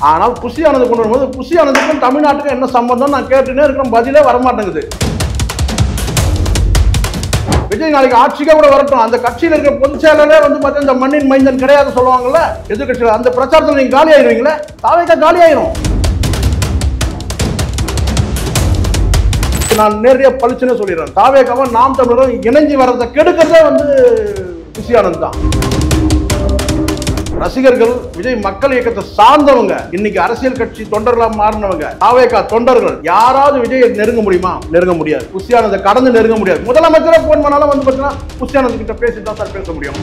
ஆனால் புஷி ஆனந்த் கொண்டு வரும்போது புஷி ஆனந்துக்கும் தமிழ்நாட்டுக்கும் என்ன சம்பந்தம் நான் கேட்டுனே இருக்கிறேன், பதிலே வரமாட்டேங்குது. விஜய் நாளைக்கு ஆட்சிக்கே கூட வரட்டும், அந்த கட்சியில் இருக்கிற பொதுச் செயலரே வந்து பார்த்தா இந்த மண்ணின் மைந்தன் கிடையாது சொல்லுவாங்கல்ல எதிர்கட்சியில், அந்த பிரச்சாரத்தில் நீங்க காலி ஆயிருவீங்களே, தாவேக்கா காலி ஆயிரும். நான் நேரடியாக பளிச்சுன்னு சொல்லிடுறேன், தாவேக்காவும் நாம் தமிழரும் இணைஞ்சி வர்றதை கெடுக்கிறதே வந்து புஷி ஆனந்த் தான். ரசிகர்கள் விஜய் மக்கள் இயக்கத்தை சார்ந்தவங்க, இன்னைக்கு அரசியல் கட்சி தொண்டர்களா மாறினவங்க, தாவேக்கா தொண்டர்கள் யாராவது விஜயை நெருங்க முடியுமா? நெருங்க முடியாது. புஷி ஆனந்தை கடந்து நெருங்க முடியாது. முதலமைச்சரை போன் பண்ணாலும் வந்து பார்த்தீங்கன்னா புஷி ஆனந்த் கிட்ட பேசிட்டு தான் சார் பேச முடியும்.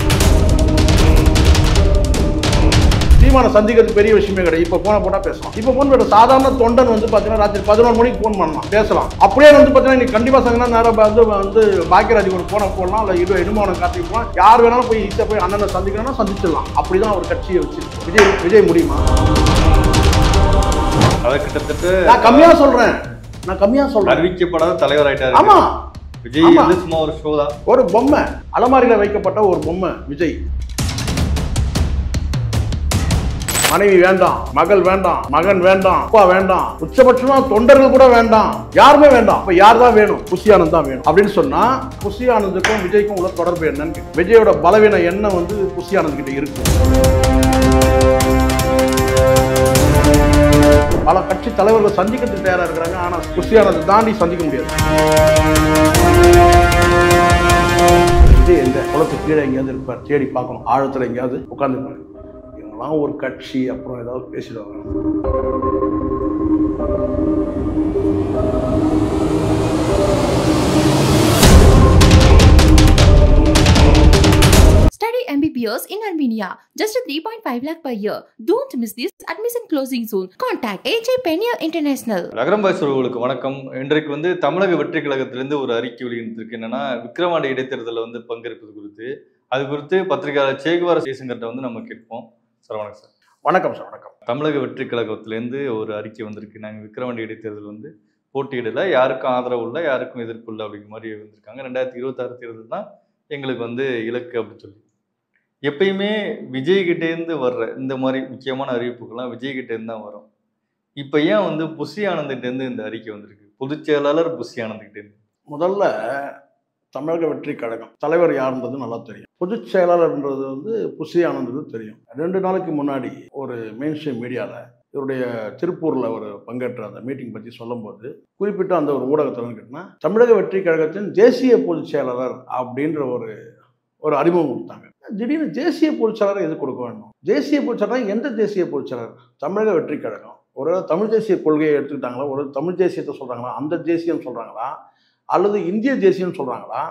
சீமான சந்திக்கிறது பெரிய விஷயமே கிடையாது. இப்ப போன போட்டா பேசலாம். இப்ப போன் போட்ட சாதாரண தொண்டன் வந்து பாத்தீங்கன்னா ராத்திரி 11 மணிக்கு போன் பண்ணலாம், பேசலாம். அப்படியே வந்து பாத்தீங்கன்னா நீங்க கண்டிப்பா சங்கன்னா நேரம் வந்து பாக்கியராஜுக்கு ஒரு போன போடலாம், இல்ல இடுமாவனம் கார்த்திக் போகலாம், யார் வேணாலும் போய் ஈஸியா போய் அண்ணனை சந்திக்கணும்னா சந்திச்சிடலாம். அப்படிதான் ஒரு கட்சியை வச்சு விஜய் முடியுமா? அதை கிட்டத்தட்ட நான் கம்மியா சொல்றேன், அறிவிக்கப்படாத தலைவர் ஆயிட்டாரு. ஆமா, விஜய் வந்து சும்மா ஒரு ஷோ தான், ஒரு பொம்மை, அலமாரியில வைக்கப்பட்ட ஒரு பொம்மை விஜய். மனைவி வேண்டாம், மகள் வேண்டாம், மகன் வேண்டாம், அப்பா வேண்டாம், உச்சபட்சமா தொண்டர்கள் கூட வேண்டாம், யாருமே வேண்டாம். இப்ப யார் தான் வேணும்? புஷி ஆனந்த் தான் வேணும் அப்படின்னு சொன்னா புஷி ஆனந்துக்கும் விஜய்க்கும் உள்ள தொடர்பு என்னன்னு, விஜயோட பலவீன எண்ணம் வந்து புஷி ஆனந்த் கிட்ட இருக்கு. பல கட்சி தலைவர்கள் சந்திக்கிறதுக்கு தயாரா இருக்கிறாங்க, ஆனா புஷி ஆனந்த் தாண்டி சந்திக்க முடியாது. விஜய் எங்க குளத்து கீழே எங்கேயாவது இருப்பார், தேடி பார்க்கணும், ஆழத்துல எங்கேயாவது உட்கார்ந்து ஒரு கட்சி அப்புறம் ஏதாவது பேசிடுவாங்க. Study MBBS in Armenia. Just a 3.5 lakh per year. Don't miss this admission closing soon. Contact AJ Penier International. நகரம்பாய் சொல்வர்களுக்கு வணக்கம். இன்றைக்கு வந்து தமிழக வெற்றி கழகத்திலிருந்து ஒரு அறிக்கை வெளியிட்டிருக்கு. என்னன்னா விக்கிரவாண்டி இடைத்தேர்தலில் வந்து பங்கேற்பது குறித்து, அது குறித்து பத்திரிகையாளர் சேகுவார ஜெய்சங்கர்ட்ட வந்து நம்ம கேட்போம். சார் வணக்கம் சார். வணக்கம் சார். வணக்கம். தமிழக வெற்றி கழகத்திலேருந்து ஒரு அறிக்கை வந்திருக்கு, நாங்கள் விக்கிரவாண்டி இடைத்தேர்தல் வந்து போட்டியிடல, யாருக்கும் ஆதரவு இல்லை, யாருக்கும் எதிர்ப்பு இல்லை அப்படிங்கிற மாதிரி வந்திருக்காங்க. 2026 தேர்தல் தான் எங்களுக்கு வந்து இலக்கு அப்படின்னு சொல்லி. எப்பயுமே விஜய்கிட்டேருந்து வர்ற இந்த மாதிரி முக்கியமான அறிவிப்புகள்லாம் விஜய்கிட்டேருந்து தான் வரும். இப்போ ஏன் வந்து புஷி ஆனந்த்கிட்டேருந்து இந்த அறிக்கை வந்திருக்கு? பொதுச் செயலாளர் புஷி ஆனந்த்கிட்டேருந்து. முதல்ல தமிழக வெற்றி கழகம் தலைவர் யாருன்றது நல்லா தெரியும், பொதுச் செயலாளர்ன்றது வந்து புஷி ஆனந்த் தெரியும். 2 நாளைக்கு முன்னாடி ஒரு மெயின் ஸ்ட்ரீம் மீடியாவில் இவருடைய திருப்பூரில் ஒரு பங்கேற்ற அந்த மீட்டிங் பற்றி சொல்லும்போது குறிப்பிட்ட அந்த ஒரு ஊடகத்தில் கேட்டினா தமிழக வெற்றி கழகத்தின் தேசிய பொதுச் செயலாளர் அப்படின்ற ஒரு அறிமுகம் கொடுத்தாங்க. திடீர்னு தேசிய பொதுச் செயலாளர் எது கொடுக்க வேண்டும்? தேசிய பொதுச் செயலாளர் எந்த தேசிய பொதுச் செயலாளர்? தமிழக வெற்றி கழகம் ஒரு தமிழ் தேசிய கொள்கையை எடுத்துக்கிட்டாங்களா, ஒரு தமிழ் தேசியத்தை சொல்கிறாங்களா, அந்த தேசியம் சொல்கிறாங்களா, அல்லது இந்திய தேசியம் சொல்கிறாங்களா?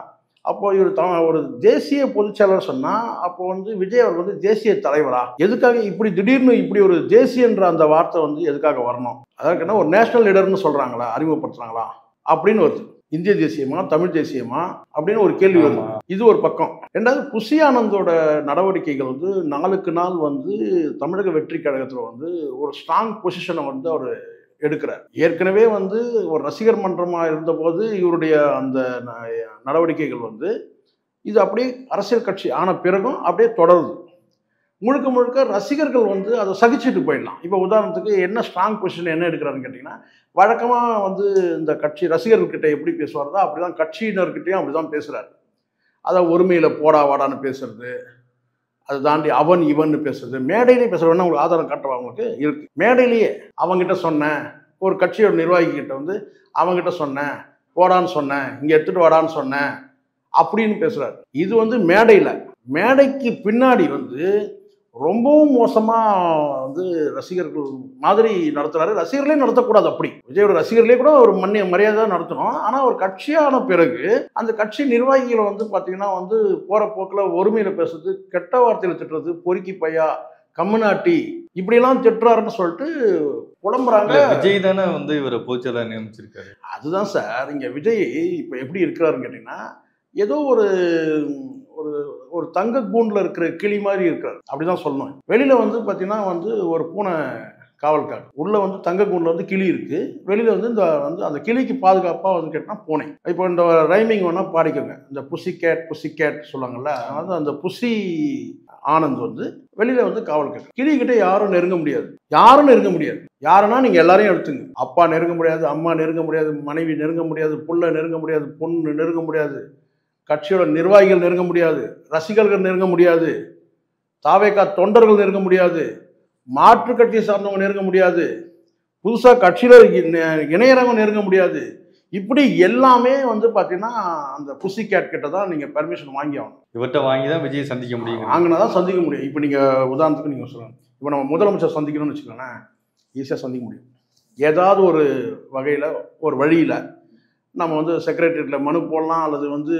அப்போ இவர் ஒரு தேசிய பொதுச் செயலர் சொன்னால் அப்போ வந்து விஜய் அவர் வந்து தேசிய தலைவரா? எதுக்காக இப்படி திடீர்னு இப்படி ஒரு தேசியன்ற அந்த வார்த்தை வந்து எதுக்காக வரணும்? அதற்குன்னா ஒரு நேஷனல் லீடர்னு சொல்கிறாங்களா, அறிமுகப்படுத்துகிறாங்களா அப்படின்னு வருது. இந்திய தேசியமா தமிழ் தேசியமா அப்படின்னு ஒரு கேள்வி வருது. இது ஒரு பக்கம். ரெண்டாவது புஷி ஆனந்தோட நடவடிக்கைகள் வந்து நாளுக்கு நாள் வந்து தமிழக வெற்றி கழகத்தில் வந்து ஒரு ஸ்ட்ராங் பொசிஷனை வந்து அவர் எடுக்கிறார். ஏற்கனவே வந்து ஒரு ரசிகர் மன்றமாக இருந்தபோது இவருடைய அந்த நடவடிக்கைகள் வந்து இது அப்படியே அரசியல் கட்சி ஆன பிறகும் அப்படியே தொடருது. முழுக்க முழுக்க ரசிகர்கள் வந்து அதை சகிச்சுட்டு போயிடலாம். இப்போ உதாரணத்துக்கு என்ன ஸ்ட்ராங் பொசிஷன் என்ன எடுக்கிறாருன்னு கேட்டிங்கன்னா, வழக்கமாக வந்து இந்த கட்சி ரசிகர்கள்கிட்ட எப்படி பேசுவார்தோ அப்படி தான் கட்சியினர்கிட்டையும் அப்படி தான் பேசுகிறாரு. அதை ஒருமையில் போடா வாடான்னு பேசுறது, அதை தாண்டி அவன் இவன்னு பேசுறது, மேடையிலேயே பேசுறவன்னா உங்களுக்கு ஆதாரம் காட்டுவா அவங்களுக்கு இருக்கு. மேடையிலேயே அவங்ககிட்ட சொன்னேன், ஒரு கட்சியோட நிர்வாகிகிட்ட வந்து அவங்ககிட்ட சொன்னேன், போடான்னு சொன்னேன், இங்கே எடுத்துகிட்டு வாடான்னு சொன்னேன் அப்படின்னு பேசுகிறாரு. இது வந்து மேடையில். மேடைக்கு பின்னாடி வந்து ரொம்பவும் மோசமாக வந்து ரசிகர்கள் மாதிரி நடத்துகிறாரு. ரசிகர்களே நடத்தக்கூடாது. அப்படி விஜயோட ரசிகர்களே கூட ஒரு மரியாதை நடத்தணும். ஆனால் ஒரு கட்சியான பிறகு அந்த கட்சி நிர்வாகிகளை வந்து பார்த்தீங்கன்னா வந்து போகிற போக்கில் ஒருமையில் பேசுறது, கெட்ட வார்த்தையில் திட்டுறது, பொறுக்கி பையா, கம்முனாட்டி இப்படியெல்லாம் திட்டுறாருன்னு சொல்லிட்டு புலம்புறாங்க. விஜய் தானே வந்து இவரை பொதுச்செயலாளர் நியமிச்சிருக்காரு. அதுதான் சார். இங்கே விஜய் இப்போ எப்படி இருக்கிறாருன்னு கேட்டிங்கன்னா, ஏதோ ஒரு ஒரு தங்க கூண்டில் இருக்கிற கிளி மாதிரி இருக்காரு, அப்படிதான் சொல்லணும். வெளியில் வந்து பார்த்தீங்கன்னா வந்து ஒரு பூனை காவல்கார். உள்ள வந்து தங்கக்கூண்டில் வந்து கிளி இருக்கு, வெளியில வந்து இந்த வந்து அந்த கிளிக்கு பாதுகாப்பாக வந்து கேட்டால் பூனை. இப்போ இந்த ரைமிங் வேணா பாடிக்கோங்க. இந்த புசி கேட் சொல்லுவாங்கல்ல, அதாவது அந்த புசி ஆனந்த் வந்து வெளியில வந்து காவல்கார். கிளி கிட்ட யாரும் நெருங்க முடியாது, யாருன்னா நீங்க எல்லாரையும் எடுத்துங்க. அப்பா நெருங்க முடியாது, அம்மா நெருங்க முடியாது, மனைவி நெருங்க முடியாது, புள்ள நெருங்க முடியாது, பொண்ணு நெருங்க முடியாது, கட்சியோட நிர்வாகிகள் நெருங்க முடியாது, ரசிகர்கள் நெருங்க முடியாது, தாவேகா தொண்டர்கள் நெருங்க முடியாது, மாற்று கட்சியை சார்ந்தவங்க நெருங்க முடியாது, புதுசா கட்சியில இணையறவங்க நெருங்க முடியாது. இப்படி எல்லாமே வந்து பாத்தீங்கன்னா அந்த புசி கேட் கிட்ட தான் நீங்க பெர்மிஷன் வாங்கி ஆகணும். இவர்கிட்ட வாங்கி தான் விஜய் சந்திக்க முடியும், வாங்கினாதான் சந்திக்க முடியும். இப்போ நீங்க உதாரணத்துக்கு நீங்க சொல்லணும், இப்போ நம்ம முதலமைச்சர் சந்திக்கணும்னு வச்சுக்கோங்களேன், ஈஸியாக சந்திக்க முடியும். ஏதாவது ஒரு வகையில் ஒரு வழியில் நம்ம வந்து செக்ரட்டரியேட்டில் மனு போடலாம், அல்லது வந்து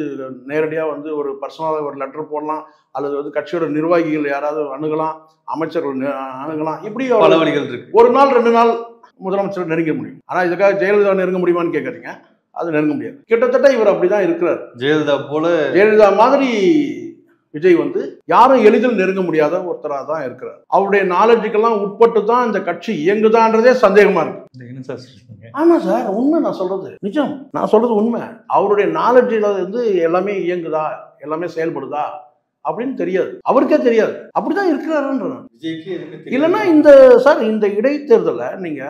நேரடியாக வந்து ஒரு பர்சனலாக ஒரு லெட்டர் போடலாம், அல்லது வந்து கட்சியோட நிர்வாகிகள் யாராவது அணுகலாம், அமைச்சர்கள் அணுகலாம். இப்படி பல வழிகள் இருக்கு. ஒரு நாள் 2 நாள் முதலமைச்சர் நெருங்க முடியும். ஆனால் இதுக்காக ஜெயலலிதா நெருங்க முடியுமான்னு கேட்குறீங்க, அது நெருங்க முடியாது. கிட்டத்தட்ட இவர் அப்படிதான் இருக்கிறார். ஜெயலலிதா மாதிரி விஜய் வந்து யாரும் எளிதில் நெருங்க முடியாத ஒருத்தராக தான் இருக்கிறார். அவருடைய நாலேஜுக்கெல்லாம் உட்பட்டு தான் இந்த கட்சி இயங்குதான்றதே சந்தேகமா இருக்கு. ஆமா சார், உண்மை நான் சொல்றது நிஜம், நான் சொல்றது உண்மை. அவருடைய நாலேஜில் வந்து எல்லாமே இயங்குதா, எல்லாமே செயல்படுதா அப்படின்னு தெரியாது, அவருக்கே தெரியாது. அப்படிதான் இருக்கிறாருன்ற. இல்லைன்னா இந்த சார் இந்த இடைத்தேர்தலில் நீங்க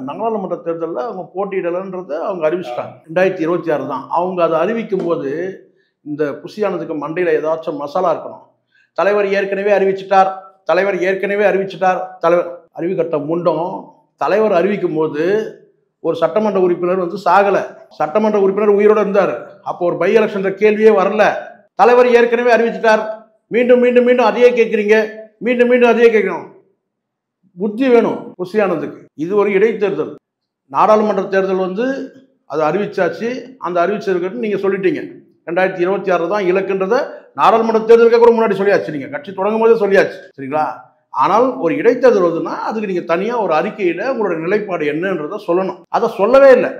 நாடாளுமன்ற தேர்தலில் அவங்க போட்டியிடலன்றதை அவங்க அறிவிச்சிட்டாங்க. 2026 தான் அவங்க அதை அறிவிக்கும் போது இந்த புசியானதுக்கு மண்டையில் ஏதாச்சும் மசாலா இருக்கணும். தலைவர் ஏற்கனவே அறிவிச்சிட்டார், தலைவர் அறிவிக்கட்ட முண்டம். தலைவர் அறிவிக்கும் போது ஒரு சட்டமன்ற உறுப்பினர் வந்து சாகலை, சட்டமன்ற உறுப்பினர் உயிரோடு இருந்தார். அப்போ ஒரு பை எலெக்ஷன் கேள்வியே வரல. தலைவர் ஏற்கனவே அறிவிச்சிட்டார், மீண்டும் மீண்டும் மீண்டும் அதையே கேட்குறீங்க, மீண்டும் மீண்டும் அதையே கேட்கணும். புத்தி வேணும் புசியானதுக்கு. இது ஒரு இடைத்தேர்தல். நாடாளுமன்ற தேர்தல் வந்து அதை அறிவிச்சாச்சு, அந்த அறிவிச்சதுக்கு நீங்கள் சொல்லிட்டீங்க 2026 தான் இலக்குன்றதை நாடாளுமன்ற தேர்தலுக்கு கூட முன்னாடி சொல்லியாச்சு, நீங்கள் கட்சி தொடங்கும் போதே சொல்லியாச்சு, சரிங்களா? ஆனால் ஒரு இடைத்தேர்தல் வருதுன்னா அதுக்கு நீங்கள் தனியாக ஒரு அறிக்கையில் உங்களோட நிலைப்பாடு என்னன்றதை சொல்லணும். அதை சொல்லவே இல்லை.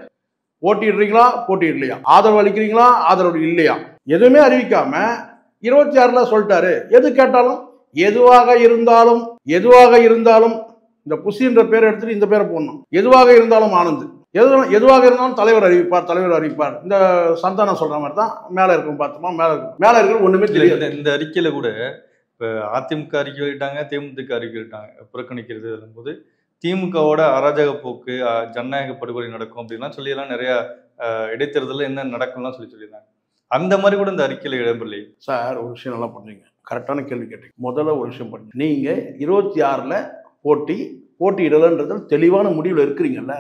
போட்டியிடுறீங்களா, போட்டியிடலையா, ஆதரவு அளிக்கிறீங்களா, ஆதரவு இல்லையா, எதுவுமே அறிவிக்காம 26ல் சொல்லிட்டாரு. எது கேட்டாலும் எதுவாக இருந்தாலும் இந்த புசின்ற பேரை எடுத்துட்டு இந்த பேரை போடணும். எதுவாக இருந்தாலும் ஆனந்த், எதுவாக இருந்தாலும் தலைவர் அறிவிப்பார். இந்த சந்தானம் சொல்ற மாதிரி தான் மேல இருக்கும், பார்த்தோமா மேல இருக்கு ஒண்ணுமே தெரியல. இந்த அறிக்கையில கூட இப்ப அதிமுக அறிக்கை வெளியிட்டாங்க, தேமுதிக அறிக்கை வெளியிட்டாங்க. புறக்கணிக்கிறது போது திமுகவோட அராஜக போக்கு, ஜனநாயக படுகொலை நடக்கும் அப்படின்லாம் சொல்லியெல்லாம் நிறைய இடைத்தேர்தலில் என்ன நடக்கும்லாம் சொல்லியிருந்தாங்க. அந்த மாதிரி கூட இந்த அறிக்கையில இடம்பெறலை. சார் ஒரு விஷயம் நல்லா பண்ணீங்க, கரெக்டான கேள்வி கேட்டீங்க. முதல்ல ஒரு விஷயம் பண்ணீங்க, நீங்க 26ல் போட்டியிடலன்றது தெளிவான முடிவில் இருக்கிறீங்கல்ல.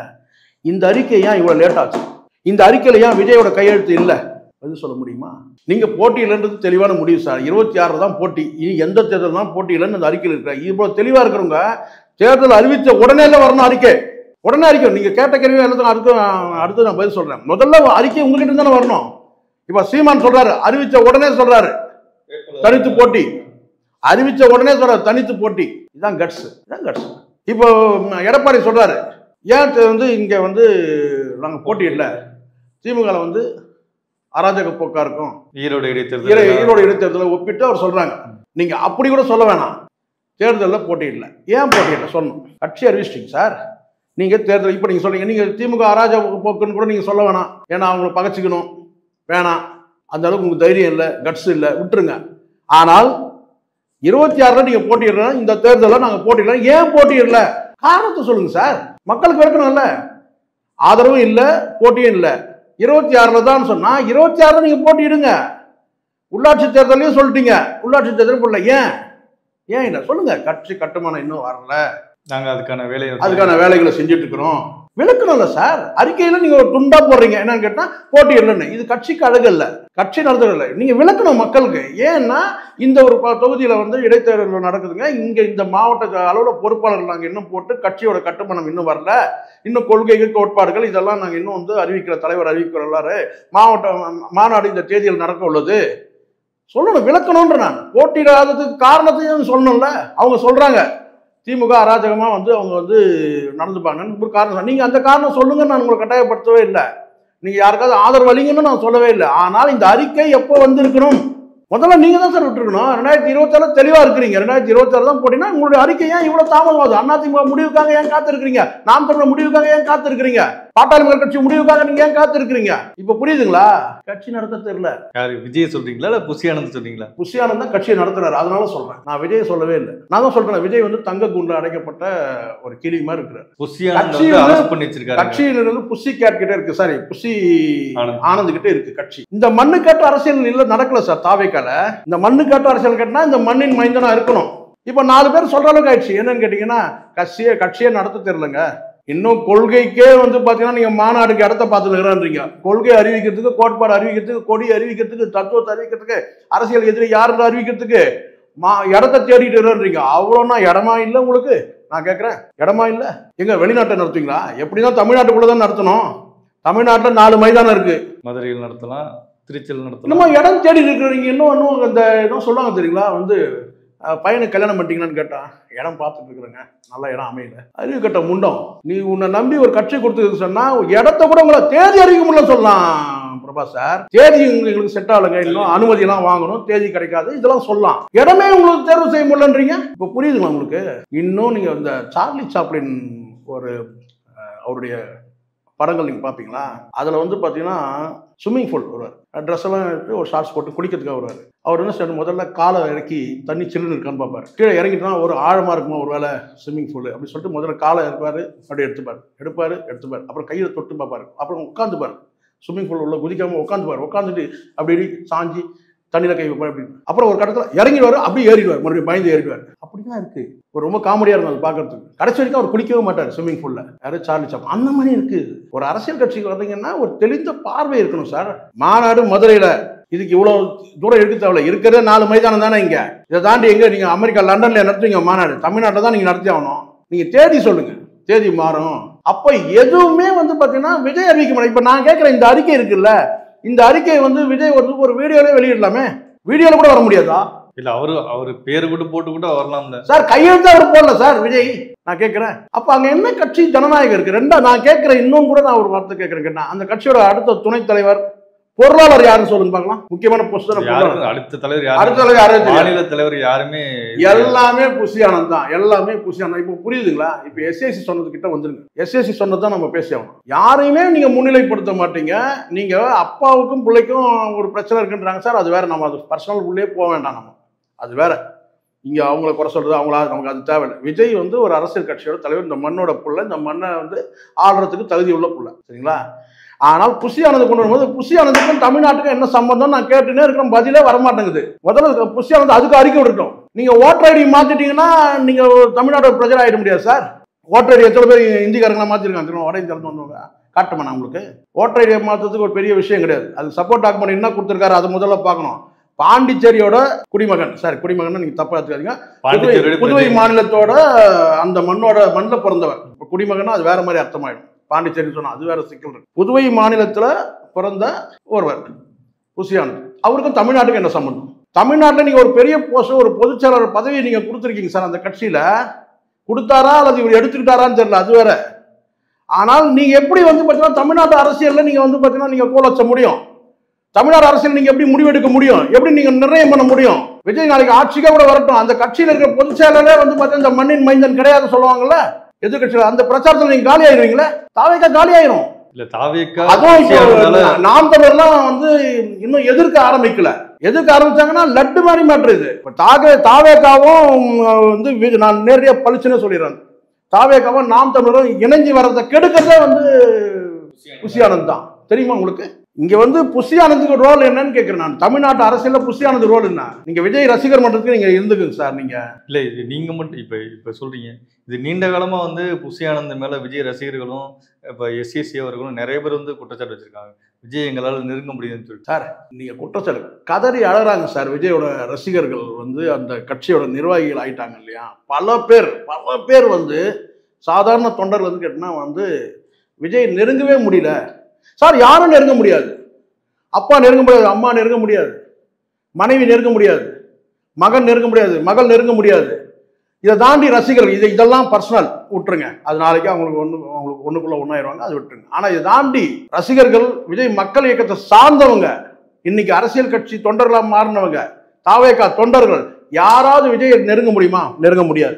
இந்த அறிக்கை ஏன் இவ்வளவு லேட் ஆச்சு? இந்த அறிக்கையில ஏன் விஜயோட கையெழுத்து இல்லை? அது சொல்ல முடியுமா? நீங்க போட்டியில்ன்றது தெளிவான முடிவு சார். 26 தான் போட்டி, இனி எந்த தேர்தல் தான் போட்டியிலன்னு அந்த அறிக்கையில் இருக்கிற இவ்வளவு தெளிவா இருக்கிறவங்க தேர்தல் அறிவித்த உடனே வரணும் அறிக்கை. உடனே அறிக்கை. நீங்க கேட்ட கேள்வி எல்லாத்துக்கும் அடுத்து நான் பதில் சொல்றேன். முதல்ல அறிக்கை உங்ககிட்ட தானே வரணும். இப்ப சீமான் சொல்றாரு, அறிவிச்ச உடனே சொல்றாரு தனித்து போட்டி, அறிவிச்ச உடனே சொல்றாரு தனித்து போட்டி. இதுதான் கட்ஸ். இப்போ எடப்பாடி சொல்றாரு, ஏன் வந்து இங்க வந்து நாங்க போட்டியிடல, திமுக வந்து அராஜக போக்கா இருக்கும், ஈரோடு இடைத்தேர்தலை ஒப்பிட்டு அவர் சொல்றாங்க. நீங்க அப்படி கூட சொல்ல வேணாம், தேர்தலில் போட்டியிடல. ஏன் போட்டியிடல சொல்லணும். கட்சி அறிவிச்சிட்டீங்க சார். நீங்க தேர்தல் இப்ப நீங்க சொல்றீங்க, நீங்க திமுக அராஜக போக்குன்னு கூட நீங்க சொல்ல வேணாம். ஏன்னா அவங்களை பகச்சிக்கணும் வேணாம், அந்த அளவுக்கு உங்களுக்கு தைரியம் இல்லை, கட்ஸ் இல்லை, விட்டுருங்க. ஆனால் 26ல் நீங்க போட்டியிடல, இந்த தேர்தலில் நாங்க போட்டியிடல. ஏன் போட்டியிடல? காரணத்தை சொல்லுங்க சார். மக்களுக்கு இருக்கணும்ல. ஆதரவும் இல்லை, போட்டியும் இல்லை. 26ல் தான் சொன்னா 26ல் நீங்க போட்டியிடுங்க. உள்ளாட்சி தேர்தலையும் சொல்லிட்டீங்க, உள்ளாட்சி தேர்தலும் போடல. ஏன் இல்லை சொல்லுங்க. கட்சி கட்டுமானம் இன்னும் வரல, நாங்க அதுக்கான வேலைகளை செஞ்சுட்டு இருக்கிறோம். விளக்கணும்ல சார். அறிக்கையில நீங்க ஒரு துண்டா போடுறீங்க, என்னன்னு கேட்டா போட்டி இல்லைன்னு. இது கட்சிக்கு அழகு இல்லை, கட்சி நடத்துறதில்லை. நீங்க விளக்கணும் மக்களுக்கு. ஏன்னா இந்த ஒரு தொகுதியில வந்து இடைத்தேர்தல் நடக்குதுங்க, இங்க இந்த மாவட்ட அளவுல பொறுப்பாளர்கள் நாங்க இன்னும் போட்டு கட்சியோட கட்டுமானம் இன்னும் வரல, இன்னும் கொள்கைகள் கோட்பாடுகள் இதெல்லாம் நாங்க இன்னும் வந்து அறிவிக்கிற தலைவர் அறிவிக்கிற எல்லாரு மாவட்ட மாநாடு இந்த தேதியில் நடக்க உள்ளது சொல்லணும், விளக்கணும்ன்ற. நான் போட்டியிடாததுக்கு காரணத்தையும் சொல்லணும்ல. அவங்க சொல்றாங்க திமுக அராஜகமா வந்து அவங்க வந்து நடந்துப்பாங்கன்னு ஒரு காரணம். நீங்க அந்த காரணம் சொல்லுங்க, நான் உங்களை கட்டாயப்படுத்தவே இல்லை. நீங்க யாருக்காவது ஆதரவு அளிங்கன்னு நான் சொல்லவே இல்லை. ஆனால் இந்த அறிக்கை எப்போ வந்திருக்கணும்? முதல்ல நீங்க தான் சார் விட்டுருக்கணும். 2026 தெளிவா இருக்கிறீங்க. 2026 தான் போட்டீங்கன்னா உங்களுடைய அறிக்கை ஏன் இவ்வளவு தாமதமாகுது? அதிமுக முடிவுக்காக ஏன் காத்து இருக்கிறீங்க? நாம் தமிழர் முடிவுக்காக ஏன் காத்து இருக்கிறீங்க? பாட்டாளி மக்கள் கட்சி முடிவுக்காக நீங்க ஏன் காத்து இருக்கிறீங்க? இப்ப புரியுதுங்களா? கட்சி நடத்த தெரியல. யாரு, விஜய் சொல்றீங்களா இல்ல புஷி ஆனந்த் சொல்றீங்களா? புஷி ஆனந்த் தான் கட்சியை நடத்துறாரு, அதனால சொல்றேன். நான் விஜய் சொல்லவே இல்லை. நான் தான் சொல்றேன், விஜய் வந்து தங்க கூண்டுல அடைக்கப்பட்ட ஒரு கிளி மாதிரி இருக்கிறார். புஷி ஆனந்த் வந்து அரெஸ்ட் பண்ணி வச்சிருக்காரு. கட்சியிலிருந்து புஷி கேட் கிட்ட இருக்கு, சாரி புஷி ஆனந்த் கிட்ட இருக்கு கட்சி. இந்த மண்ணு காட்டு அரசியல் இல்ல நடக்கல சார் தாவேக்கால. இந்த மண்ணு காட்டு அரசியல் கட்டினா இந்த மண்ணின் மைந்தனா இருக்கணும். இப்ப 4 பேர் சொல்ற அளவுக்கு ஆயிடுச்சு. என்னன்னு கேட்டீங்கன்னா கட்சியே நடத்த தெரியலங்க. இன்னும் கொள்கைக்கே வந்து பாத்தீங்கன்னா நீங்க மாநாடுக்கு இடத்த பார்த்துக்கிறீங்க. கொள்கை அறிவிக்கிறதுக்கு, கோட்பாடு அறிவிக்கிறதுக்கு, கொடி அறிவிக்கிறதுக்கு, தத்துவத்தை அறிவிக்கிறதுக்கு, அரசியல் எதிரி யாருன்னு அறிவிக்கிறதுக்கு இடத்த தேடிட்டு இருக்கிறீங்க. அவ்வளோனா இடமா இல்லை உங்களுக்கு? நான் கேட்குறேன், இடமா இல்லை? எங்க வெளிநாட்டை நடத்துவீங்களா? எப்படிதான் தமிழ்நாட்டுக்குள்ளதான் நடத்தணும். தமிழ்நாட்டில் 4 மைதானம் இருக்கு. மதுரையில் நடத்தலாம், திருச்சியில் நடத்தலாம். இன்னும் இடம் தேடி இருக்கிறீங்க. இன்னும் இந்த இன்னும் சொல்லுவாங்க தெரியுங்களா, வந்து பையனுக்கு கல்யாணம் பண்ணிட்டீங்கன்னு கேட்டா இடம் பார்த்துட்டு இருக்கிறேங்க, நல்ல இடம் அமையல. அறிவு கட்ட முண்டம். நீ உன்னை நம்பி ஒரு கட்சி கொடுத்து சொன்னா இடத்த கூட உங்களை தேதி அறிவிக்க முடியல சொல்லலாம். பிரபா சார், தேதி எங்களுக்கு செட் ஆகலைங்க, இன்னும் அனுமதி எல்லாம் வாங்கணும், தேதி கிடைக்காது, இதெல்லாம் சொல்லலாம். இடமே உங்களுக்கு தேர்வு செய்ய முடியலன்றீங்க. இப்ப புரியுதுங்களா உங்களுக்கு? இன்னும் நீங்க இந்த சார்லி சாப்ளின் ஒரு அவருடைய படங்கள் நீங்க பாப்பீங்களா? அதுல வந்து பாத்தீங்கன்னா ஸ்விம்மிங் பூல் வருவார், ட்ரெஸ் எல்லாம் எடுத்து ஒரு ஷார்ட்ஸ் போட்டு குளிக்கிறதுக்காக வருவார். அவர் என்ன செய்யணும், முதல்ல காலை இறக்கி தண்ணி சில்லுன்னு இருக்கான்னு பார்ப்பார். கீழே இறங்கிட்டா ஒரு ஆழமா இருக்குமா ஒரு வேலை ஸ்விம்மிங் பூல் அப்படி சொல்லிட்டு முதல்ல காலை இருப்பாரு, அப்படியே எடுப்பாரு, அப்புறம் கையில தொட்டு பார்ப்பாரு, அப்புறம் உட்காந்துப்பாரு. ஸ்விம்மிங் பூல் உள்ள குதிக்காம உட்காந்துட்டு அப்படி சாஞ்சி தண்ணியில கை வைப்பார். அப்படி அப்புறம் ஒரு கடத்துல இறங்கிடுவாரு, அப்படியே ஏறிடுவார், மறுபடியும் பயந்து ஏறிடுவார். அப்படிதான் இருக்கு. ஒரு ரொம்ப காமெடியா இருக்கும் அது பாக்குறதுக்கு. கடைசி வரைக்கும் அவர் குளிக்கவே மாட்டார் ஸ்விம்மிங் பூல்ல. யாரு? Charlie Chaplin. அந்த மாதிரி இருக்கு. ஒரு அரசியல் கட்சிக்கு வந்தீங்கன்னா ஒரு தெளிந்த பார்வை இருக்கணும் சார். மாநாடு மதுரையில, இதுக்கு இவ்வளவு தூரம் எடுக்க தேவையில்ல. இருக்கிறதே 4 மைதானம் தானே இங்க. இதை தாண்டி எங்க நீங்க அமெரிக்கா லண்டன்ல நடத்துவீங்க மாநாடு? தமிழ்நாட்டில் தான் நீங்க நடத்தி ஆகணும். நீங்க தேதி சொல்லுங்க, தேதி மாறும். அப்ப எதுவுமே வந்து பாத்தீங்கன்னா விஜய் அறிவிக்க முடியும். இப்ப நான் கேட்கிறேன், இந்த அறிக்கை இருக்குல்ல, இந்த அறிக்கை வந்து விஜய் வந்து ஒரு வீடியோல வெளியிடலாமே. வீடியோல கூட வர முடியாதா? இல்ல அவரு பேரு கூட போட்டு கூட வரலாம்ல சார். கையெழுத்து அவர் போடல சார் விஜய். நான் கேட்கிறேன், அப்ப அங்க என்ன கட்சி ஜனநாயகம் இருக்கு? ரெண்டா நான் கேட்கிறேன். இன்னும் கூட நான் ஒரு வார்த்தை கேட்கிறேன். அந்த கட்சியோட அடுத்த துணைத் தலைவர், பொருளாளர் யாருன்னு சொல்லுங்க பார்க்கலாம். முக்கியமான பொசிஷன். அடுத்த தலைவர் யாரு? மாநில தலைவர் யாருமே எல்லாமே புஷி ஆனந்த் தான். எல்லாமே புஷி ஆனந்த். இப்போ புரியுதுங்களா? இப்போ எஸ்ஏசி சொன்னது கிட்ட வந்துருங்க. எஸ்ஏசி சொன்னதான் நம்ம பேசி ஆகணும். யாரையுமே நீங்க முன்னிலைப்படுத்த மாட்டீங்க. நீங்க அப்பாவுக்கும் பிள்ளைக்கும் ஒரு பிரச்சனை இருக்குன்றாங்க சார். அது வேற. நம்ம அது பர்சனல் உள்ளே போக வேண்டாம். நம்ம அது வேற. இங்க அவங்கள குறை சொல்றது அவங்களா, நமக்கு அது தேவையில்லை. விஜய் வந்து ஒரு அரசியல் கட்சியோட தலைவர். இந்த மண்ணோட புள்ள, இந்த மண்ணை வந்து ஆடுறதுக்கு தகுதி உள்ள புள்ள, சரிங்களா? ஆனால் புஷி ஆனந்த் கொண்டு வரும்போது புஷி ஆனந்துக்கும் தமிழ்நாட்டுக்கும் என்ன சம்பந்தம் நான் கேட்டுனே இருக்கிற பதிலே வரமாட்டேங்குது. முதல்ல புஷி ஆனந்த் அதுக்கு அறிக்கை விடட்டும். நீங்க ஓட்டர் ஐடி மாத்திட்டீங்கன்னா நீங்க தமிழ்நாடு பிரஜர் ஆயிட முடியாது சார். ஓட்டர் ஐடி எத்தனை பேர் இந்திக்காரங்களா மாத்திருக்காங்க வட இந்தியாவில் வந்தவங்க காட்டுமா? நான் உங்களுக்கு ஓட்டர் ஐடியை மாத்துறதுக்கு ஒரு பெரிய விஷயம் கிடையாது. அது சப்போர்ட் டாக்குமெண்ட் என்ன கொடுத்துருக்காரு அது முதல்ல பார்க்கணும். பாண்டிச்சேரியோட குடிமகன் சார், குடிமகன் நீங்க தப்பா எடுத்துக்காதீங்க. புதுவை மாநிலத்தோட அந்த மண்ணில் பிறந்தவர். குடிமகன் அது வேற மாதிரி அர்த்தமாயிடும். பாண்டிச்சேரி சொன்னா அது வேற சிக்கல் இருக்கு. புதுவை மாநிலத்துல பிறந்த ஒருவர் புஷி ஆனந்த். அவருக்கும் தமிழ்நாட்டுக்கு என்ன சம்பந்தம்? தமிழ்நாட்டில் நீங்க ஒரு பெரிய போஸ்ட், ஒரு பொதுச் செயலாளர் பதவியை நீங்க கொடுத்துருக்கீங்க சார். அந்த கட்சியில கொடுத்தாரா அல்லது இவர் எடுத்துக்கிட்டாரான்னு தெரியல, அது வேற. ஆனால் நீங்க எப்படி வந்து பாத்தீங்கன்னா தமிழ்நாட்டு அரசியல்ல நீங்க வந்து பாத்தீங்கன்னா நீங்க கோல் வச்ச முடியும்? தமிழ்நாடு அரசியல் நீங்க எப்படி முடிவெடுக்க முடியும்? எப்படி நீங்க நிர்ணயம் பண்ண முடியும்? விஜய் நாளைக்கு ஆட்சிக்கா கூட வரட்டும், அந்த கட்சியில இருக்கிற பொதுச் செயலாளரே வந்து பாத்தீங்கன்னா இந்த மண்ணின் மைந்தன் கிடையாது சொல்லுவாங்கல்ல எதிர்கட்சியில. அந்த பிரச்சாரத்தில் நீங்க காலி ஆயிருவீங்களே. தாவேக்கா காலி ஆயிரும். இல்ல தாவேக்கா அதுவும் நாம் தமிழர்லாம் வந்து இன்னும் எதிர்க்க ஆரம்பிக்கல. எதிர்க்க ஆரம்பிச்சாங்கன்னா லட்டு மாதிரி மாற்றுது. தாவேக்காவும் வந்து நான் நேரடியா பளிச்சுன்னு சொல்லிடுறேன். தாவேக்காவும் நாம் தமிழரும் இணைஞ்சு வர்றதை கெடுக்கிறதே வந்து புஷி ஆனந்த் தான். தெரியுமா உங்களுக்கு? இங்க வந்து புஷி ஆனந்துக்கு ரோல் என்னன்னு கேட்கிறேன் நான். தமிழ்நாட்டு அரசியல்ல புஷி ஆனந்த் ரோல் என்ன? நீங்க விஜய் ரசிகர் மன்றத்துக்கு நீங்க இருந்துக்குங்க சார். நீங்க இல்ல இது நீங்க மட்டும் இப்ப சொல்றீங்க. இது நீண்ட காலமா வந்து புஷி ஆனந்த் மேல விஜய் ரசிகர்களும் இப்ப எஸ்எஸ்சி அவர்களும் நிறைய பேர் வந்து குற்றச்சாட்டு வச்சிருக்காங்க. விஜய் எங்களால் நெருங்க முடியுதுன்னு சொல்லி. சார் நீங்க குற்றச்சாட்டு கதறி அழறாங்க சார். விஜயோட ரசிகர்கள் வந்து அந்த கட்சியோட நிர்வாகிகள் ஆயிட்டாங்க இல்லையா? பல பேர் வந்து சாதாரண தொண்டர்கள் வந்து கேட்டா வந்து விஜய் நெருங்கவே முடியல சார். யாரும் நெருங்க முடியாது. அப்பா நெருங்க முடியாது, அம்மா நெருங்க முடியாது, மனைவி நெருங்க முடியாது, மகன் நெருங்க முடியாது, மகள் நெருங்க முடியாது. இதை தாண்டி ரசிகர்கள் இதெல்லாம் பர்சனல் விட்டுருங்க. அது நாளைக்கு அவங்களுக்கு ஒண்ணுக்குள்ள ஒன்னாயிருவாங்க, அது விட்டுருங்க. ஆனா இதை தாண்டி ரசிகர்கள், விஜய் மக்கள் இயக்கத்தை சார்ந்தவங்க, இன்னைக்கு அரசியல் கட்சி தொண்டர்களா மாறினவங்க, தாவேகா தொண்டர்கள் யாராவது விஜயை நெருங்க முடியுமா? நெருங்க முடியாது.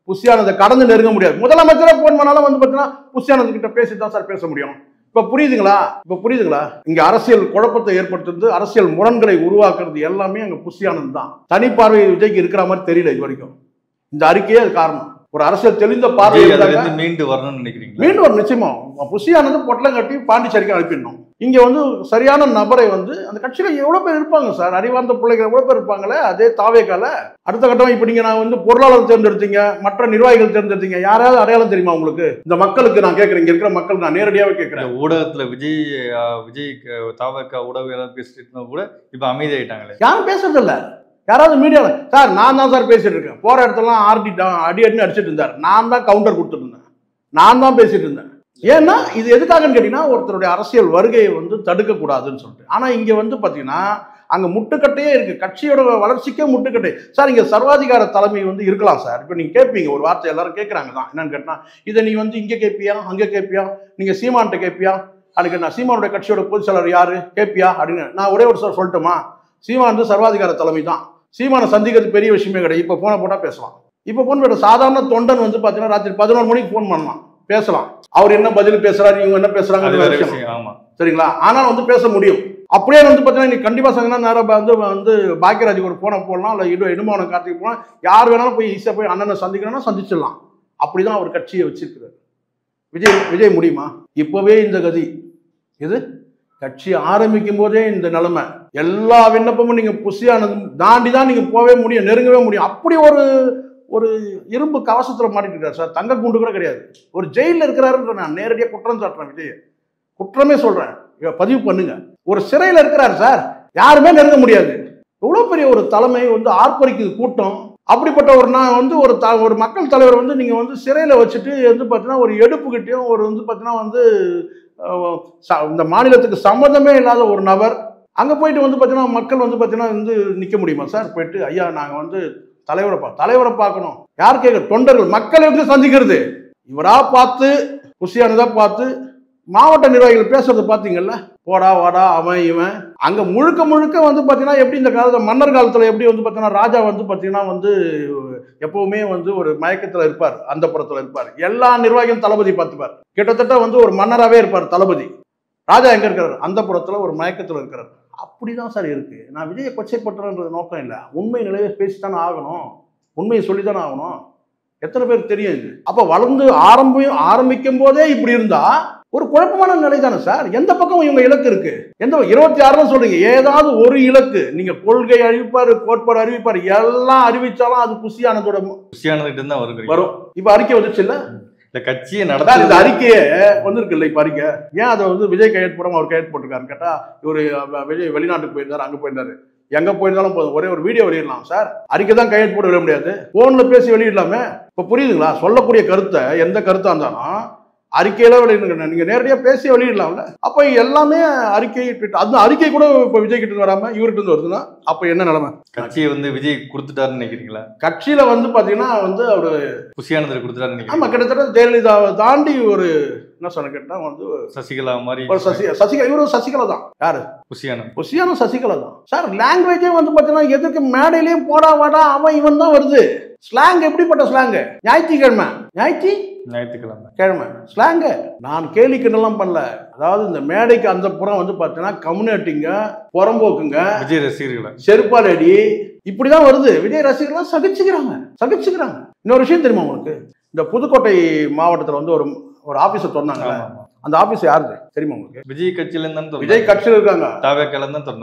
புஷியானதை கடந்து நெருங்க முடியாது. முதலமைச்சரே போன் பண்ணாலும் வந்து பார்த்தீங்கன்னா புஷியானது கிட்ட பேசி தான் சார் பேச முடியும். இப்ப புரியுதுங்களா? இங்க அரசியல் குழப்பத்தை ஏற்படுத்துறது, அரசியல் முரண்களை உருவாக்குறது எல்லாமே அங்க புஷியானது தான். தனிப்பார்வை விஜய்க்கு இருக்கிற மாதிரி தெரியல இது வரைக்கும். இந்த அறிக்கையே அது காரணம். ஒரு அரசியல் தெளிந்த பார்வை மீண்டு வரணும்னு நினைக்கிறீங்க? மீண்டும் ஒரு நிச்சயமா புஷியானது பொட்டலம் கட்டி பாண்டிச்சேரிக்கு அனுப்பிடணும். இங்க வந்து சரியான நபரை வந்து அந்த கட்சியில எவ்வளவு பேர் இருப்பாங்க சார், அறிவார்ந்த பிள்ளைகள் எவ்வளவு பேர் இருப்பாங்களே. அதே தாவேகால அடுத்த கட்டம் இப்ப நீங்க நான் வந்து பொருளாளர் தேர்ந்தெடுத்தீங்க, மற்ற நிர்வாகிகள் தேர்ந்தெடுத்தீங்க, யாராவது அடையாளம் தெரியுமா உங்களுக்கு? இந்த மக்களுக்கு நான் கேட்கிறேன், இங்க இருக்கிற மக்கள் நான் நேரடியாவே கேட்கிறேன். ஊடகத்துல விஜய் தாவேகா ஊடகம் பேசிட்டு கூட இப்ப அமைதி ஆயிட்டாங்களே, யாரும் பேசுறது இல்ல. யாராவது மீடியாவில் சார் நான் தான் சார் பேசிட்டு இருக்கேன், போற இடத்துலாம் அடி அடிச்சுட்டு இருந்தார், நான் தான் கவுண்டர் கொடுத்துட்டு இருந்தேன், நான் தான் பேசிட்டு இருந்தேன். ஏன்னா இது எதுக்காகன்னு கேட்டீங்கன்னா ஒருத்தருடைய அரசியல் வருகையை வந்து தடுக்கக்கூடாதுன்னு சொல்லிட்டு. ஆனா இங்க வந்து பாத்தீங்கன்னா அங்க முட்டுக்கட்டையே இருக்கு, கட்சியோட வளர்ச்சிக்கே முட்டுக்கட்டை. சார் இங்க சர்வாதிகார தலைமை வந்து இருக்கலாம் சார். இப்ப நீங்க கேட்பீங்க ஒரு வார்த்தை, எல்லாரும் கேட்கறாங்க தான், என்னன்னு கேட்டா இதை நீ வந்து இங்க கேட்பியா, அங்க கேட்பியா, நீங்க சீமான்ட்ட கேட்பியா, அதுக்கு நான் சீமானோட கட்சியோட பொதுச் செயலர் யாரு கேட்பியா அப்படின்னு நான் ஒரே ஒரு சார் சொல்லட்டுமா? சீமான் வந்து சர்வாதிகார தலைமை தான். சீமானை சந்திக்கிறது பெரிய விஷயமே கிடையாது. இப்போ போனை போட்டால் பேசலாம். இப்போ போன் போட்ட சாதாரண தொண்டன் வந்து பார்த்தீங்கன்னா ராத்திரி 11 மணிக்கு ஃபோன் பண்ணலாம், பேசலாம். அவர் என்ன பதில் பேசுறாரு, இவங்க என்ன பேசுறாங்க, சரிங்களா? ஆனால் வந்து பேச முடியும். அப்படியே வந்து பார்த்தீங்கன்னா நீங்க கண்டிப்பாக சொன்னீங்கன்னா நேரம் வந்து பாக்கியராஜுக்கு ஒரு போனை போடலாம், இல்லை இடுமான கார்த்திக்கு போனால் யார் வேணாலும் போய் ஈஸியாக போய் அண்ணனை சந்திக்கணும்னா சந்திச்சிடலாம். அப்படிதான் அவர் கட்சியை வச்சிருக்கிறார். விஜய் முடியுமா? இப்போவே இந்த கதி இது கட்சி ஆரம்பிக்கும் போதே இந்த நிலைமை. எல்லா விண்ணப்பமும் நீங்க புஷியானது தாண்டி தான் நீங்க போவே முடியும், நெருங்கவே முடியும். அப்படி ஒரு இரும்பு கவசத்துல மாட்டிட்டு இருக்காரு சார். தங்க கூண்டு கூட கிடையாது. ஒரு ஜெயில இருக்கிறாருன்ற நான் நேரடியாக குற்றம் சாட்டுறேன். விஜய் குற்றமே சொல்றேன், பதிவு பண்ணுங்க. ஒரு சிறையில் இருக்கிறாரு சார், யாருமே நெருங்க முடியாது. எவ்வளவு பெரிய ஒரு தலைமை வந்து ஆர்ப்பரிக்குது கூட்டம். அப்படிப்பட்ட ஒரு நான் வந்து ஒரு மக்கள் தலைவர் வந்து நீங்க வந்து சிறையில வச்சுட்டு வந்து பார்த்தீங்கன்னா ஒரு எடுப்புக்கிட்டையும் ஒரு வந்து பார்த்தீங்கன்னா வந்து இந்த மாநிலத்துக்கு சம்மந்தமே இல்லாத ஒரு நபர் அங்க போயிட்டு வந்து பார்த்தீங்கன்னா மக்கள் வந்து பார்த்தீங்கன்னா வந்து நிற்க முடியுமா சார்? போயிட்டு ஐயா நாங்க வந்து தலைவரை பார்க்கணும், யார் கேட்க, தொண்டர்கள் மக்களை வந்து சந்திக்கிறது. இவரா பார்த்து புஷியானதா பார்த்து மாவட்ட நிர்வாகிகள் பேசுறது பார்த்தீங்கல்ல, போடா வாடா அவன் இவன். அங்க முழுக்க வந்து பார்த்தீங்கன்னா எப்படி இந்த காலத்துல மன்னர் காலத்துல எப்படி வந்து பார்த்தீங்கன்னா ராஜா வந்து பார்த்தீங்கன்னா வந்து எப்பவுமே வந்து ஒரு மயக்கத்துல இருப்பார், அந்த புறத்துல இருப்பார். எல்லா நிர்வாகியும் தளபதி பார்த்துப்பார். கிட்டத்தட்ட வந்து ஒரு மன்னராகவே இருப்பார் தளபதி. ராஜா எங்க இருக்கிறார்? அந்த புறத்துல ஒரு மயக்கத்துல இருக்கிறார். அப்படிதான் சார் இருக்கு. நான் விஜயை கொச்சைப்பட்டுறேன்றது நோக்கம் இல்லை, உண்மை நிலையை பேசித்தானே ஆகணும், உண்மையை சொல்லித்தானே ஆகணும். எத்தனை பேர் தெரியும் இது? அப்ப வளர்ந்து ஆரம்பிக்கும் போதே இப்படி இருந்தா ஒரு குழப்பமான நிலை தானே சார். எந்த பக்கம் இவங்க இலக்கு இருக்கு? எந்த 26 சொல்றீங்க, ஏதாவது ஒரு இலக்கு நீங்க கொள்கை அறிவிப்பாரு, கோட்பாடு அறிவிப்பாரு, எல்லாம் அறிவிச்சாலும் அது புஷியானது தான் வரும். இப்ப அறிக்கை வந்துச்சு இல்ல, இந்த கட்சியை நடத்த இந்த அறிக்கையே வந்திருக்கு இல்ல. இப்ப அறிக்கை ஏன் அதை வந்து விஜய் கையெழுத்து போடாம அவர் கையெழுத்து போட்டிருக்காருன்னு கேட்டா, இவரு விஜய் வெளிநாட்டுக்கு போயிருந்தாரு, அங்க போயிருந்தாரு, எங்க போயிருந்தாலும் போதும் ஒரே ஒரு வீடியோ வெளியிடலாம் சார். அறிக்கை தான் கையெழுத்து போட விட முடியாது, போன்ல பேசி வெளியிடலாமே. இப்ப புரியுதுங்களா? சொல்லக்கூடிய கருத்தை எந்த கருத்தா இருந்தாலும் அறிக்கையில வெளியிடுங்க, நீங்க நேரடியா பேசி வெளியிடலாம்ல. அப்ப எல்லாமே அறிக்கை, அந்த அறிக்கை கூட இப்ப விஜய் கிட்ட வராம இவர்கிட்ட இருந்து வருதுன்னா அப்ப என்ன நிலைமை? கட்சியை வந்து விஜய் கொடுத்துட்டாருன்னு நினைக்கிறீங்களா? கட்சியில வந்து பாத்தீங்கன்னா வந்து அவரு புஷியானது கொடுத்துட்டாரு. ஆமா, கிட்டத்தட்ட ஜெயலலிதாவை தாண்டி ஒரு என்ன சொன்ன கேட்டா வந்து சசிகலா மாதிரி ஒரு சசிகலா இவரு சசிகலா தான். யாரு? புஷியானது சசிகலா தான் சார். லாங்குவேஜே வந்து பாத்தீங்கன்னா எதுக்கு மேடையிலயும் போடா வாடா அவன் இவன் தான் வருது. ஸ்லாங் எப்படிப்பட்ட ஸ்லாங்? ஞாயிற்றுக்கிழமை ஸ்லாங். நான் கேலி கிண்டலாம் பண்ணல. அதாவது இந்த மேடைக்கு அந்த புறம் வந்து பாத்தீங்கன்னா கம்யூனிட்டிங்க, புறம்போக்குங்க, விஜய் ரசிகர்கள் செருப்பால் அடி இப்படிதான் வருது. விஜய் ரசிகர்கள் சகிச்சுக்கிறாங்க. இன்னொரு விஷயம் தெரியுமா உங்களுக்கு? இந்த புதுக்கோட்டை மாவட்டத்தில் வந்து ஒரு ஆபீஸை திறந்தாங்க. அந்த ஆபீஸ் யாரு தெரியுமா உங்களுக்கு? விஜய் கட்சியில இருந்தா. விஜய் கட்சியில இருக்காங்க.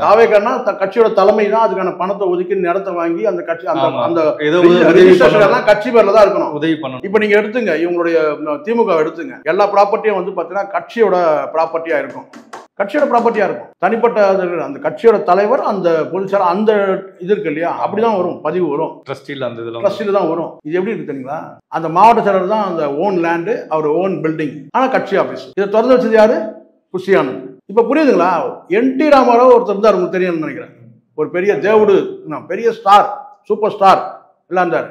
தாவேக்கானா கட்சியோட தலைமை தான் அதுக்கான பணத்தை ஒதுக்கி நிலத்தை வாங்கி அந்த கட்சி அந்த கட்சி பேர்ல தான் இருக்கணும், உதவி பண்ணணும். இப்ப நீங்க எடுத்துங்க இவங்களுடைய திமுக எடுத்துங்க, எல்லா ப்ராப்பர்ட்டியும் வந்து பாத்தீங்கன்னா கட்சியோட ப்ராப்பர்ட்டியா இருக்கும். தனிப்பட்ட அந்த கட்சியோட தலைவர், அந்த பொதுச்செயலாளர், அந்த இது இருக்கு இல்லையா, அப்படிதான் வரும், பதிவு வரும். ட்ரஸ்டில தான் வரும். இது எப்படி இருக்கு தெரியுங்களா? அந்த மாவட்ட செயலர் தான் அந்த ஓன் லேண்டு, அவர் ஓன் பில்டிங், ஆனா கட்சி ஆபீஸ். இதை திறந்து வச்சது யாரு? புஷியானது. இப்ப புரியுதுங்களா? என்டி ராமாராவ் ஒருத்தர் தான் உங்களுக்கு தெரியும்னு நினைக்கிறேன். ஒரு பெரிய தேவுடு, பெரிய ஸ்டார், சூப்பர் ஸ்டார் எல்லாம் இருந்தார்.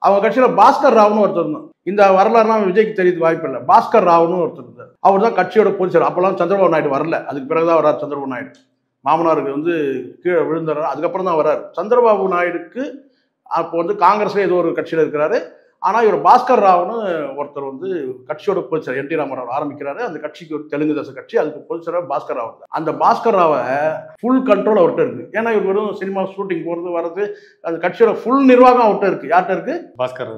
அவங்க கட்சியில பாஸ்கர் ராவ்னு ஒருத்தர் இருந்தார். இந்த வரலாறுலாம் விஜய்க்கு தெரியுது வாய்ப்பு இல்லை. பாஸ்கர் ராவ்னு ஒருத்தர் இருந்தார். அவர் தான் கட்சியோட பொதுச்செயலர். அப்பெல்லாம் சந்திரபாபு நாயுடு வரல, அதுக்கு பிறகுதான் வர்றார் சந்திரபாபு நாயுடு. மாமனாருக்கு வந்து கீழே விழுந்துறாரு. அதுக்கப்புறம் தான் வர்றாரு. சந்திரபாபு நாயுடுக்கு அப்போ வந்து காங்கிரஸ்ல ஏதோ ஒரு கட்சியில் இருக்கிறாரு. ஆனால் இவர் பாஸ்கர் ராவ்னு ஒருத்தர் வந்து கட்சியோட பொதுச்செயலர் என் டி ராமராவ் ஆரம்பிக்கிறாரு. அந்த கட்சிக்கு ஒரு தெலுங்கு தேச கட்சி, அதுக்கு பொதுச்செயலர் பாஸ்கர் ராவ். அந்த பாஸ்கர் ராவை ஃபுல் கண்ட்ரோல் அவர்கிட்ட இருக்கு. ஏன்னா இவர் வெறும் சினிமா ஷூட்டிங் போகிறது வர்றது, அந்த கட்சியோட ஃபுல் நிர்வாகம் அவர்கிட்ட இருக்கு. யார்கிட்ட இருக்கு?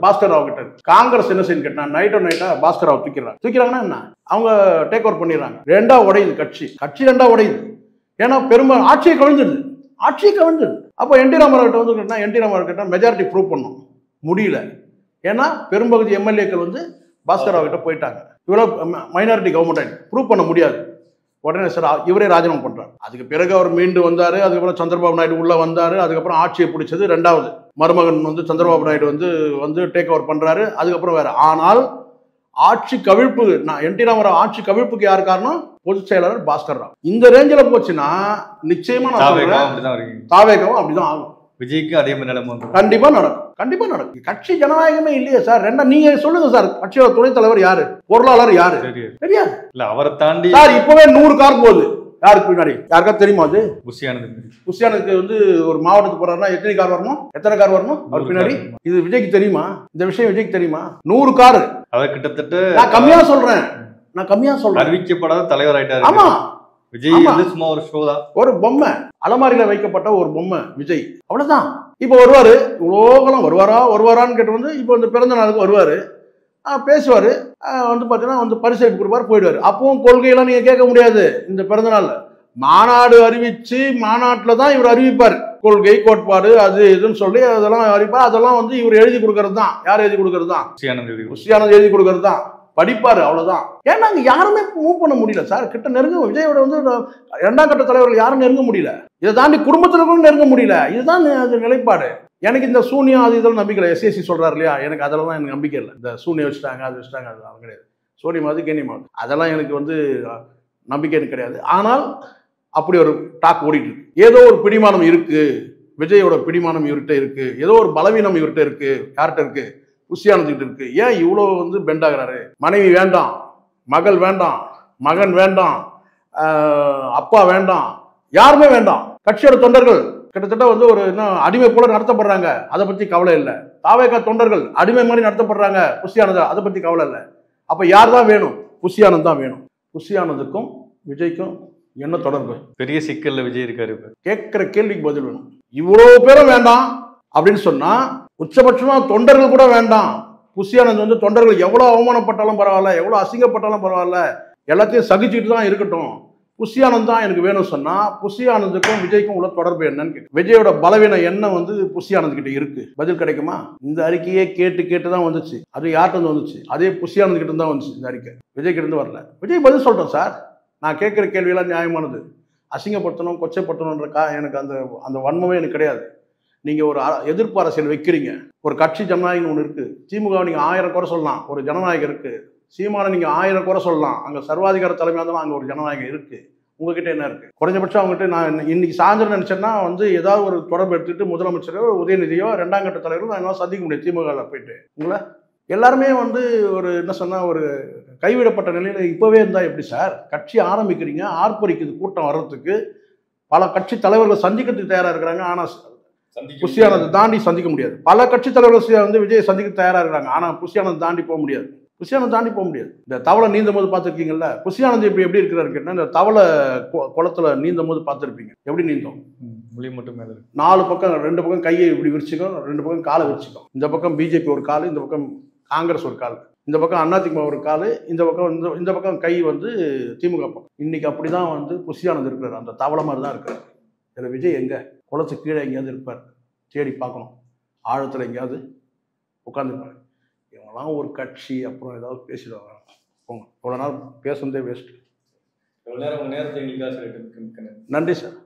பாஸ்கர் ராவ் கிட்ட இருக்கு. காங்கிரஸ் என்ன செய்யு கேட்டா நைட்டா பாஸ்கர் ராவ் தூக்கிறாங்கன்னா என்ன, அவங்க டேக் ஓவர் பண்ணிடுறாங்க. ரெண்டா உடையுது கட்சி ரெண்டா உடையுது. ஏன்னா பெரும்பாலும் ஆட்சியை கவிழ்ந்துது. அப்போ என் டி ராமராவ் கிட்ட வந்து கேட்டால் என் டி ராமராவ் கிட்ட மெஜாரிட்டி ப்ரூவ் பண்ணும் முடியல. ஏன்னா பெரும்பகுதி எம்எல்ஏக்கள் வந்து பாஸ்கர் ராவ் கிட்ட போயிட்டாங்க. இவ்வளோ மைனாரிட்டி கவர்மெண்ட் ப்ரூவ் பண்ண முடியாது. உடனே சார் இவரே ராஜினாமா பண்றாரு. அதுக்கு பிறகு அவர் மீண்டு வந்தாரு. அதுக்கப்புறம் சந்திரபாபு நாயுடு உள்ள வந்தாரு. அதுக்கப்புறம் ஆட்சியை பிடிச்சது ரெண்டாவது மருமகன் வந்து சந்திரபாபு நாயுடு வந்து டேக் ஓவர் பண்றாரு. அதுக்கப்புறம் வேற. ஆனால் ஆட்சி கவிழ்ப்பு, என் டி ராமராவ் ஆட்சி கவிழ்ப்புக்கு யார் காரணம்? பொதுச் செயலாளர் பாஸ்கர் ராவ். இந்த ரேஞ்சில் போச்சுன்னா நிச்சயமா நான் சொல்றேன் தாவேகவும் அப்படிதான் ஆகும். விஜய்க்கு அதே மாதிரி நிலைமை கண்டிப்பா நடக்கும். கட்சி ஜனநாயகமே இல்லையே சார். நீங்க சொல்லுங்க சார், கட்சியோட துணைத் தலைவர் யாரு, பொருளாளர் யாரு? தெரியாது. இல்ல அவரை தாண்டி சார் இப்பவே 100 கார் போகுது. யாருக்கு பின்னாடி? யாருக்கா தெரியுமா? அது புஷியானதுக்கு வந்து ஒரு மாவட்டத்துக்கு போறாருன்னா எத்தனை கார் வரணும் அவர் பின்னாடி? இது விஜய்க்கு தெரியுமா? இந்த விஷயம் விஜய்க்கு தெரியுமா? 100 கார். அவர் கிட்டத்தட்ட நான் கம்மியா சொல்றேன் அறிவிக்கப்படாத தலைவர் ஆயிட்டாரு. ஆமா, விஜய் வந்து சும்மா ஒரு ஷோ தான், ஒரு பொம்மை, அலமாரியில வைக்கப்பட்ட ஒரு பொம்மை விஜய், அவ்வளவுதான். இப்போ வருவாரு, இவ்வளோகெல்லாம் வருவாரான்னு கேட்டு வந்து இப்போ இந்த பிறந்த நாளுக்கு வருவாரு, பேசுவாரு, வந்து பார்த்தீங்கன்னா வந்து பரிசளிப்பு கொடுப்பாரு, போயிடுவாரு. அப்பவும் கொள்கையெல்லாம் நீங்க கேட்க முடியாது. இந்த பிறந்த நாள்ல மாநாடு அறிவிச்சு மாநாட்டில் தான் இவர் அறிவிப்பார். கொள்கை கோட்பாடு அது இதுன்னு சொல்லி அதெல்லாம் அறிவிப்பார். அதெல்லாம் வந்து இவர் எழுதி கொடுக்கறது தான். யார் எழுதி கொடுக்கறது தான்? புஷியானந்த் எழுதி கொடுக்கறது தான். படிப்பாரு, அவ்வளவுதான். ஏன்னா அங்க யாருமே மூவ் பண்ண முடியல சார். கிட்ட நெருங்க விஜயோட வந்து 2ஆம் கட்ட தலைவர்கள் யாரும் நெருங்க முடியல. இதை தாண்டி குடும்பத்தில் கூட நெருங்க முடியல. இதுதான் நிலைப்பாடு. எனக்கு இந்த சூனியம் அது இதெல்லாம் நம்பிக்கை இல்லை. எஸ்எஸ்சி சொல்றாரு இல்லையா, எனக்கு அதெல்லாம் எனக்கு நம்பிக்கை இல்லை. இந்த சூனியம் வச்சுட்டாங்க அது வச்சுட்டாங்க அதெல்லாம் கிடையாது. சோனியமாவது கேனியமாவது அதெல்லாம் எனக்கு வந்து நம்பிக்கை எனக்கு கிடையாது. ஆனால் அப்படி ஒரு டாக் ஓடிட்டு இருக்கு. ஏதோ ஒரு பிடிமானம் இருக்கு, விஜயோட பிடிமானம் இவர்கிட்ட இருக்கு. ஏதோ ஒரு பலவீனம் இவர்கிட்ட இருக்கு. யார்கிட்ட இருக்கு? புஷியானந்துகிட்ட இருக்கு. ஏன் இவ்வளோ வந்து பெண்ட் ஆகிறாரு? மனைவி வேண்டாம், மகள் வேண்டாம், மகன் வேண்டாம், அப்பா வேண்டாம், யாருமே வேண்டாம். கட்சியோட தொண்டர்கள் கிட்டத்தட்ட வந்து ஒரு அடிமை போல நடத்தப்படுறாங்க, அதை பத்தி கவலை இல்லை. தாவேகா தொண்டர்கள் அடிமை மாதிரி நடத்தப்படுறாங்க, புஷியானந்தா, அதை பத்தி கவலை இல்லை. அப்ப யார் தான் வேணும்? புஷியானந்த் தான் வேணும். புஷியானந்துக்கும் விஜய்க்கும் என்ன தொடர்பு? பெரிய சிக்கல்ல விஜய் இருக்காரு. கேட்கிற கேள்விக்கு பதில் வேணும். இவ்வளவு பேரும் வேண்டாம் அப்படின்னு சொன்னா உச்சபட்சமா தொண்டர்கள் கூட வேண்டாம். புஷியானந்த் வந்து தொண்டர்கள் எவ்வளவு அவமானப்பட்டாலும் பரவாயில்ல, எவ்வளவு அசிங்கப்பட்டாலும் பரவாயில்ல, எல்லாத்தையும் சகிச்சுட்டு தான் இருக்கட்டும், புஷியானந்த் தான் எனக்கு வேணும் சொன்னா புஷியானந்துக்கும் விஜய்க்கும் உள்ள தொடர்பு என்னன்னு கேட்கு. விஜயோட பலவீன எண்ணம் வந்து புஷியானந்த் கிட்ட இருக்கு. பதில் கிடைக்குமா? இந்த அறிக்கையே கேட்டு தான் வந்துச்சு. அது யார்கிட்ட இருந்து வந்துச்சு? அதே புஷியானந்த் கிட்ட தான் வந்துச்சு. இந்த அறிக்கை விஜய் கிட்ட இருந்து வரல. விஜய் பதில் சொல்றேன் சார், நான் கேட்கிற கேள்வியெல்லாம் நியாயமானது. அசிங்கப்படுத்தணும், கொச்சைப்படுத்தணுன்றக்கா எனக்கு அந்த வன்மமே எனக்கு கிடையாது. நீங்க ஒரு எதிர்ப்பு அரசியல் வைக்கிறீங்க, ஒரு கட்சி ஜனநாயகம் ஒன்று இருக்கு. திமுக நீங்க 1000 குறை சொல்லலாம், ஒரு ஜனநாயகம் இருக்கு. சீமான நீங்க 1000 குறை சொல்லலாம், அங்க சர்வாதிகார தலைமையாக இருந்தாலும் அங்க ஒரு ஜனநாயகம் இருக்கு. உங்ககிட்ட என்ன இருக்கு? குறைஞ்சபட்சம் அவங்ககிட்ட நான் இன்னைக்கு சாயந்தரம் நினைச்சேன்னா வந்து ஏதாவது ஒரு தொடர்பு எடுத்துட்டு முதலமைச்சரோ உதயநிதியோ 2ஆம் கட்ட தலைவர்களோ நான் சந்திக்க முடியும். திமுக போயிட்டு உங்களை எல்லாருமே வந்து ஒரு என்ன சொன்னா ஒரு கைவிடப்பட்ட நிலையில இப்பவே இருந்தா எப்படி சார்? கட்சி ஆரம்பிக்கிறீங்க, ஆர்ப்பரிக்குது கூட்டம் வர்றதுக்கு, பல கட்சி தலைவர்கள் சந்திக்கிறதுக்கு தயாரா இருக்கிறாங்க. ஆனா புஷியானந்தை தாண்டி சந்திக்க முடியாது. பல கட்சி தலைவர்கள் வந்து விஜயை சந்திக்க தயாரா இருக்கிறாங்க. ஆனா புஷியானந்த் தாண்டி போக முடியாது. இந்த தவளை நீந்தும் போது பார்த்துருக்கீங்கல்ல, புஷியானந்த் எப்படி இருக்கிறாரு கேட்டா, இந்த தவளை குளத்துல நீந்தும் போது பார்த்துருப்பீங்க. எப்படி நீந்தும்? மொழி மட்டும் மேல 4 பக்கம் 2 பக்கம் கையை இப்படி விரிச்சுக்கும், 2 பக்கம் காலை விரிச்சுக்கும். இந்த பக்கம் பிஜேபி ஒரு கால், இந்த பக்கம் காங்கிரஸ் ஒரு கால், இந்த பக்கம் அதிமுக ஒரு கால், இந்த பக்கம் கை வந்து திமுக பக்கம். இன்னைக்கு அப்படிதான் வந்து புஷியானந்த் இருக்கிறார். அந்த தவளை மாதிரி தான் இருக்கிறார். இதில் விஜய் எங்க? குளத்துக்கு கீழே எங்கேயாவது இருப்பார். தேடி பார்க்கணும். ஆழத்தில் எங்கேயாவது உட்காந்துருப்பாரு. இவங்கெல்லாம் ஒரு கட்சி அப்புறம் ஏதாவது பேசிடுவாங்க. போங்க, இவ்வளோ நாள் பேசுனதே வேஸ்ட். நன்றி சார்.